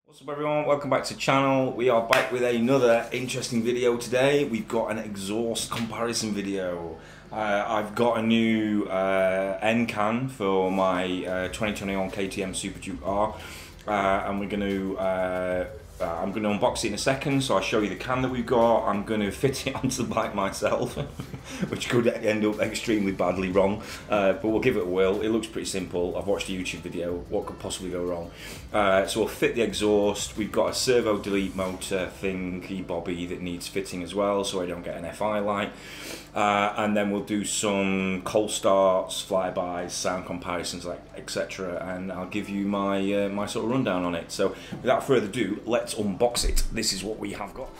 What's up everyone, welcome back to the channel. We are back with another interesting video today. We've got an exhaust comparison video. I've got a new end can for my 2021 KTM SuperDuke R, and we're going to I'm going to unbox it in a second, so I'll show you the can that we've got. I'm going to fit it onto the bike myself, which could end up extremely badly wrong, but we'll give it a whirl. It looks pretty simple. I've watched a YouTube video. What could possibly go wrong? So we'll fit the exhaust. We've got a servo delete motor thingy bobby that needs fitting as well, so I don't get an FI light. And then we'll do some cold starts, flybys, sound comparisons, like etc. And I'll give you my my sort of rundown on it. So without further ado, let's unbox it. This is what we have got.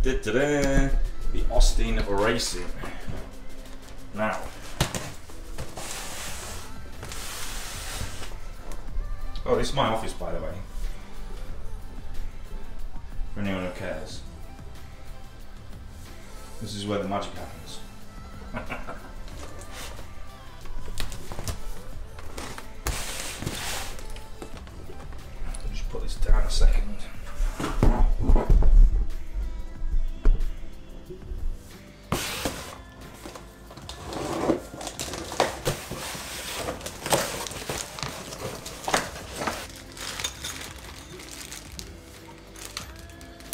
Da-da-da. The Austin Racing. Now, oh, this is my office, by the way, for anyone who cares. This is where the magic happens. Just put this down a second.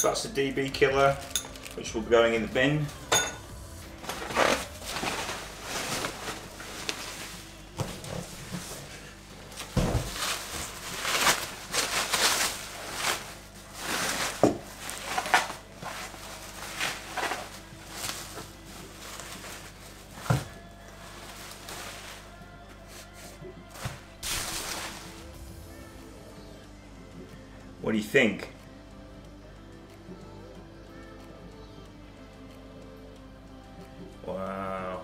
That's the DB killer, which will be going in the bin. What do you think? Wow,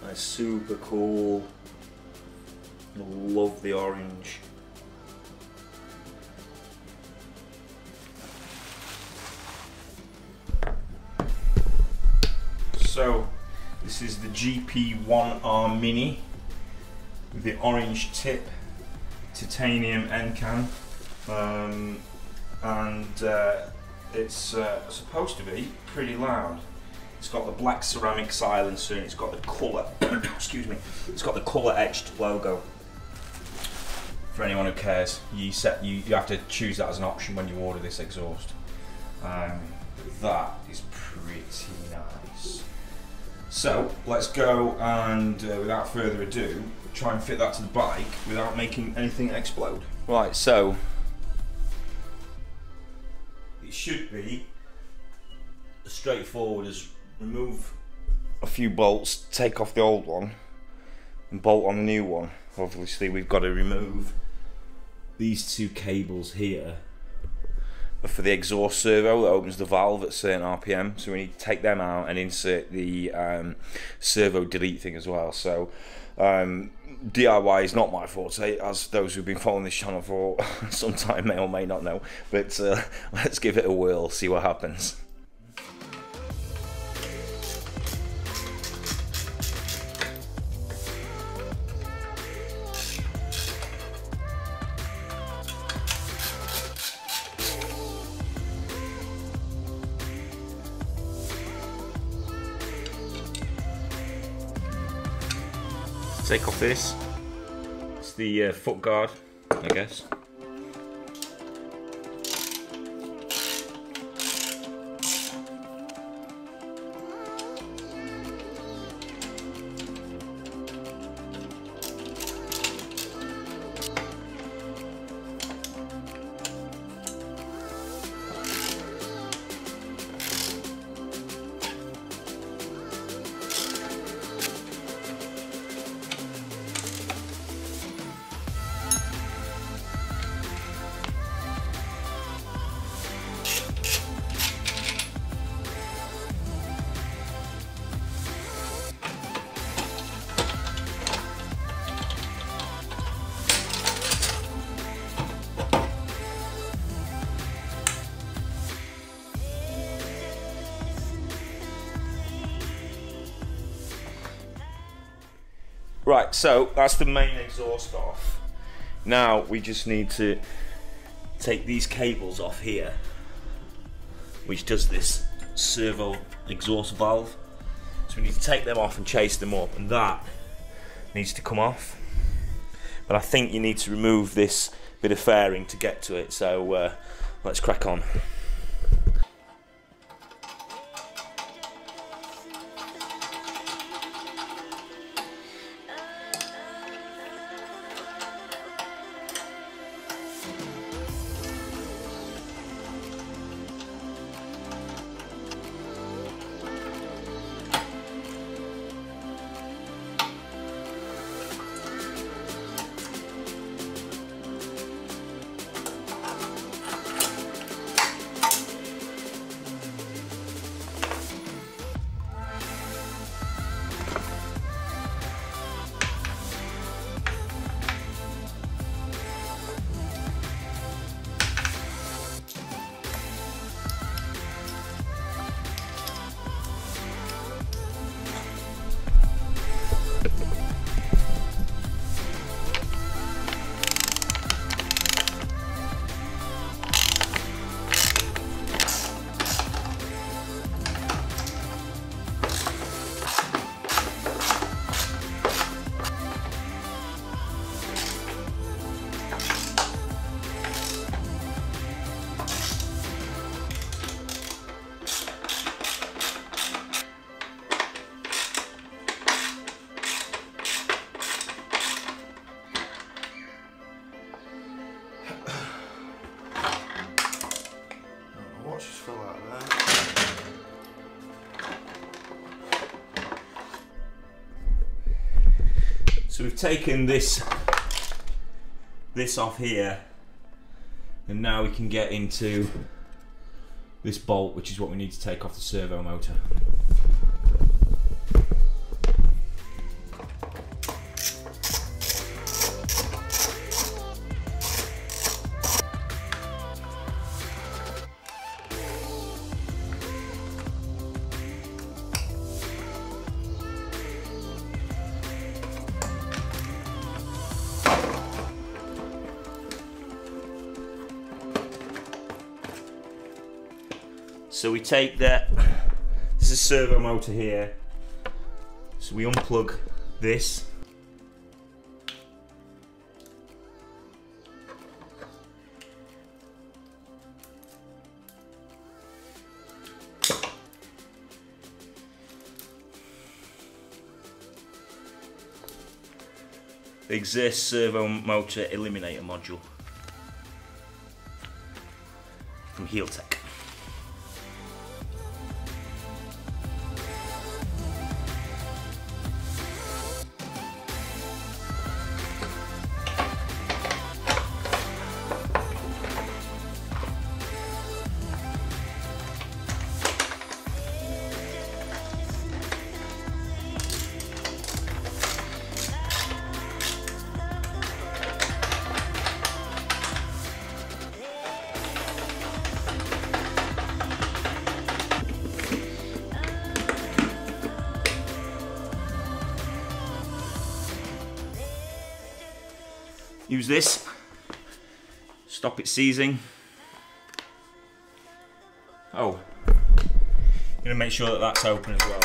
that's super cool. Love the orange. So this is the GP1R Mini with the orange tip, titanium end can, and it's supposed to be pretty loud. It's got the black ceramic silencer and it's got the colour, excuse me, it's got the colour etched logo. For anyone who cares, you have to choose that as an option when you order this exhaust. That is pretty nice. So let's go and without further ado, try and fit that to the bike without making anything explode. Right, so it should be as straightforward as remove a few bolts, take off the old one and bolt on the new one. Obviously we've got to remove these two cables here for the exhaust servo that opens the valve at certain RPM, so we need to take them out and insert the servo delete thing as well. So DIY is not my forte, as those who've been following this channel for some time may or may not know, but let's give it a whirl, see what happens. Take off this. It's the foot guard, I guess. Right, so that's the main exhaust off. Now we just need to take these cables off here, which does this servo exhaust valve. So we need to take them off and chase them up, and that needs to come off. But I think you need to remove this bit of fairing to get to it, so let's crack on. So we've taken this off here, and now we can get into this bolt, which is what we need to take off the servo motor. So we take that, this is a servo motor here, so we unplug this. The exhaust servo motor eliminator module from Heeltech. Use this, stop it seizing. Oh, I'm gonna make sure that that's open as well.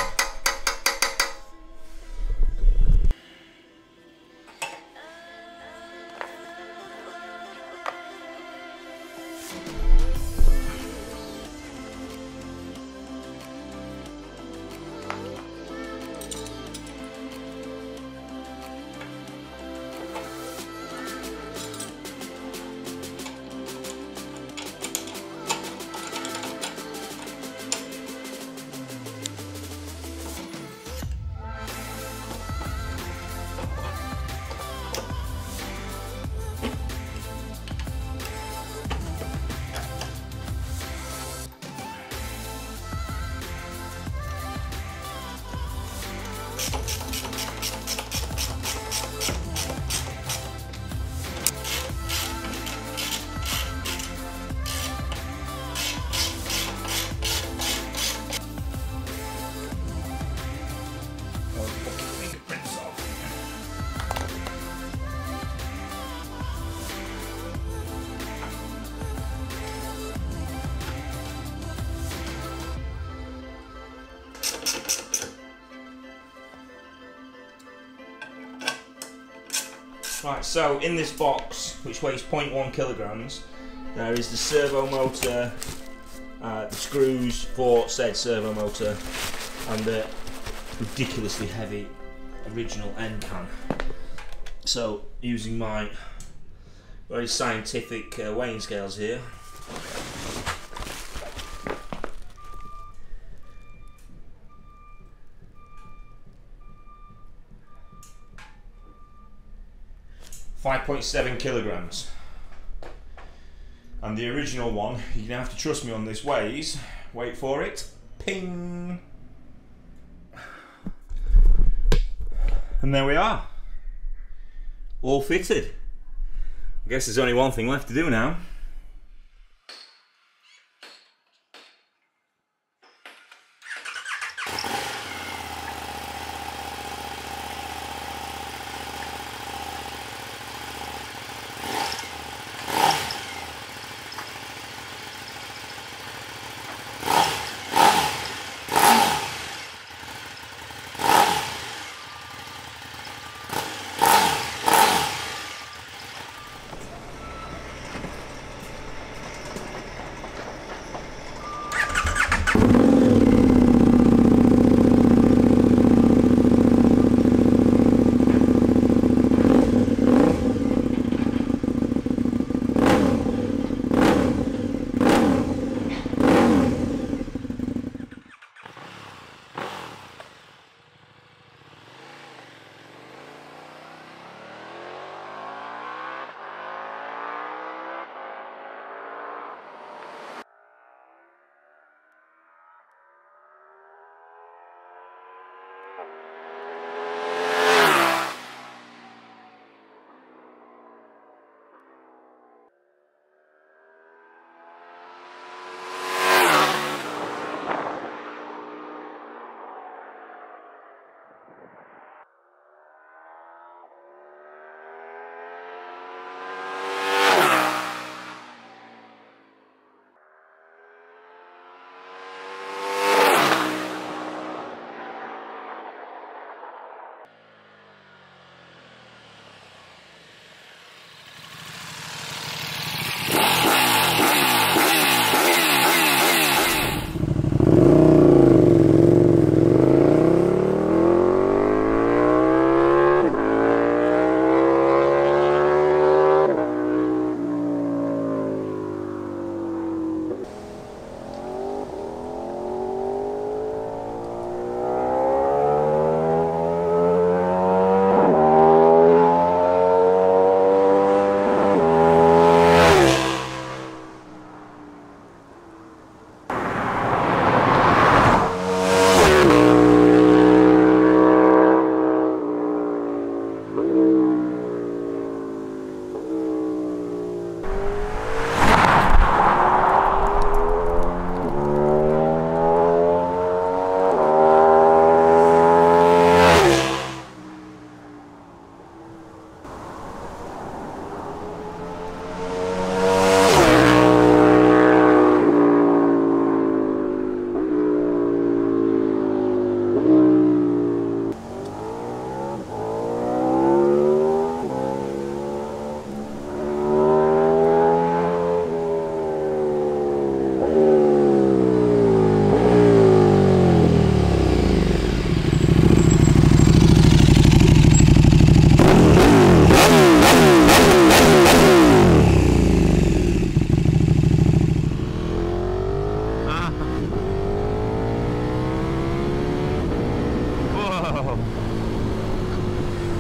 Right, so in this box, which weighs 0.1 kilograms, there is the servo motor, the screws for said servo motor, and the ridiculously heavy original end can. So, using my very scientific weighing scales here, .7 kilograms, and the original one, you're gonna have to trust me on this, weighs, wait for it, ping, and there we are, all fitted. I guess there's only one thing left to do now.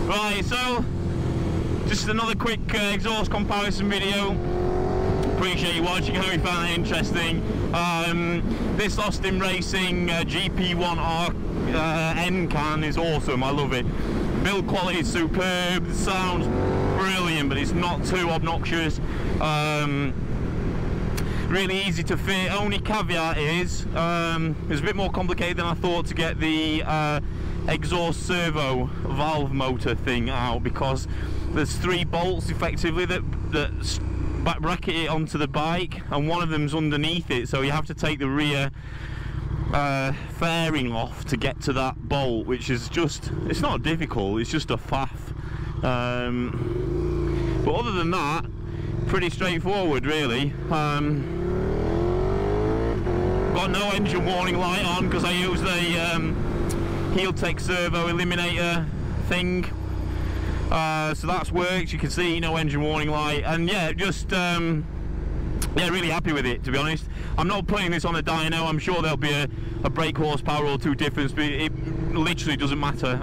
Right, so just another quick exhaust comparison video. Appreciate you watching. I hope you found it interesting. This Austin Racing GP1R N can is awesome. I love it. Build quality is superb. The sound's brilliant, but it's not too obnoxious. Really easy to fit. Only caveat is it's a bit more complicated than I thought to get the exhaust servo valve motor thing out, because there's 3 bolts effectively that bracket it onto the bike, and one of them's underneath it, so you have to take the rear fairing off to get to that bolt, which is just, it's not difficult, it's just a faff. But other than that, pretty straightforward really. Got no engine warning light on because I use the heel take servo eliminator thing, so that's worked. You can see no engine warning light, and yeah, just yeah, really happy with it, to be honest. I'm not putting this on a dyno. I'm sure there'll be a brake horsepower or two difference, but it literally doesn't matter.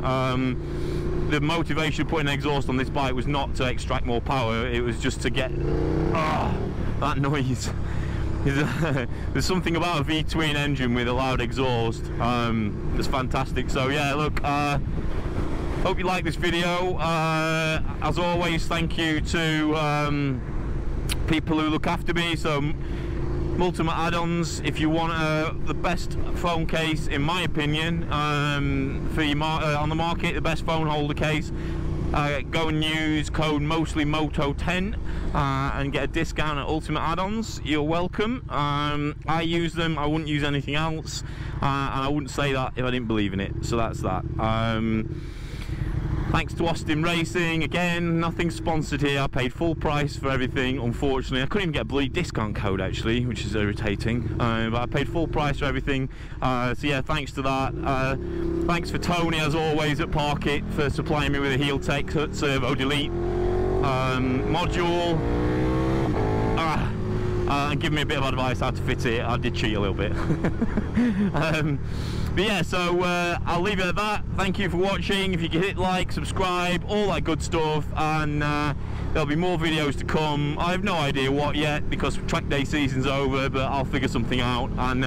The motivation of putting an exhaust on this bike was not to extract more power, it was just to get that noise. There's something about a V-twin engine with a loud exhaust. It's fantastic. So yeah, look, hope you like this video. As always, thank you to people who look after me. So Ultimate Add-ons, if you want the best phone case, in my opinion, for your on the market, the best phone holder case, go and use code mostly Moto10 and get a discount at Ultimate Add-ons. You're welcome. I use them. I wouldn't use anything else, and I wouldn't say that if I didn't believe in it. So that's that. Thanks to Austin Racing, again, nothing sponsored here. I paid full price for everything, unfortunately. I couldn't even get a bloody discount code actually, which is irritating, but I paid full price for everything. So yeah, thanks to that. Thanks for Tony, as always, at Park It for supplying me with a heel take servo delete module, and giving me a bit of advice how to fit it. I did cheat a little bit. But yeah, so I'll leave it at that. Thank you for watching. If you could hit like, subscribe, all that good stuff, and there'll be more videos to come. I have no idea what yet because track day season's over, but I'll figure something out. And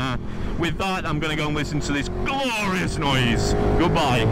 with that, I'm going to go and listen to this glorious noise. Goodbye.